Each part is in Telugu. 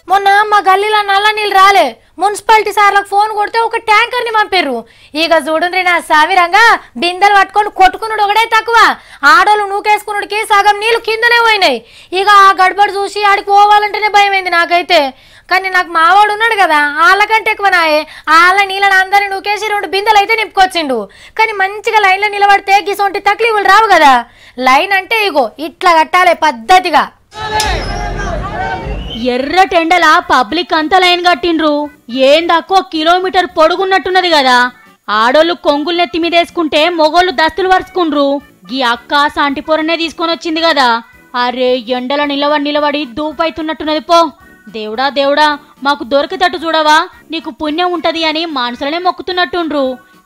మొన్న మా గల్లీలో నల్ల నీళ్ళు రాలే, మున్సిపాలిటీ సార్లకు ఫోన్ కొడితే ఒక ట్యాంకర్ని పంపిర్రు. ఇక చూడండి నా సావిరంగా బిందెలు పట్టుకొని కొట్టుకున్నాడు ఒకటే తక్కువ, ఆడోళ్ళు నూకేసుకున్నాడికి సగం నీళ్లు కిందనే పోయినాయి. ఇక ఆ గడబడి చూసి ఆడికి పోవాలంటేనే భయమైంది నాకైతే. కానీ నాకు మావాడు ఉన్నాడు కదా, వాళ్ళకంటే ఎక్కువ నాయే. వాళ్ళ నీళ్ళని అందరినీ నూకేసి 2 బిందెలు అయితే నింపుకొచ్చిండు. కానీ మంచిగా లైన్లో నిలబడితే గిసొంటి తక్లీఫులు రావు కదా. లైన్ అంటే ఇగో ఇట్లా కట్టాలి పద్ధతిగా. ఎర్ర టెండల పబ్లిక్ అంతా లైన్ కట్టిండ్రు. ఏందక్కో కిలోమీటర్ పొడుగున్నట్టున్నది కదా. ఆడోళ్ళు కొంగులు నెత్తి మీదేసుకుంటే మొగోళ్ళు దస్తులు వరుసుకుండ్రు. గీ అక్క సాంటిపొరనే తీసుకొని వచ్చింది కదా. అరే ఎండల నిలబడి దూపైతున్నట్టున్నది పో. దేవుడా దేవుడా మాకు దొరికేటట్టు చూడవా, నీకు పుణ్యం ఉంటది అని మనసులనే మొక్కుతున్నట్టుండ్రు.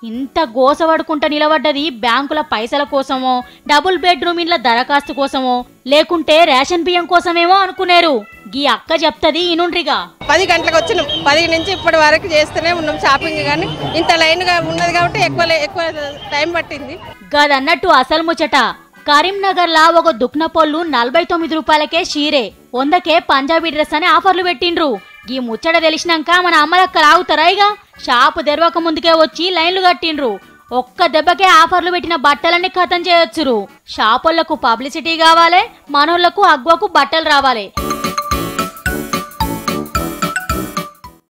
ఇంత గోసపడుకుంటా నిలబడ్డది బ్యాంకుల పైసల కోసమో, డబుల్ బెడ్రూమ్ ఇండ్ల దరఖాస్తు కోసమో, లేకుంటే రేషన్ బియ్యం కోసమేమో అనుకునేరు. గీ అక్క చెప్తది ఇనుండ్రిగా. 10 గంటలకు వచ్చినాం, 10 నుంచి ఇప్పటి వరకు చేస్తూనే ఉన్నాం షాపింగ్. కానీ ఇంత లైన్ గా ఉన్నది కాబట్టి ఎక్కువ టైం పట్టింది. గదన్నట్టు అసలు ముచ్చట. కరీంనగర్ లా ఒక దుక్న పొల్లు 49 రూపాయలకే షీరే, 100కే పంజాబీ డ్రెస్ అని ఆఫర్లు పెట్టిండ్రు. ఈ ముచ్చట తెలిసినాక మన అమ్మలక్కలు ఆగుతారా? ఇక షాపు తెరవక ముందుకే వచ్చి లైన్లు కట్టిండ్రు. ఒక్క దెబ్బకే ఆఫర్లు పెట్టిన బట్టలన్నీ ఖతం చేయొచ్చురు. షాపులకు పబ్లిసిటీ కావాలి, మనోళ్లకు అగ్వకు బట్టలు రావాలి.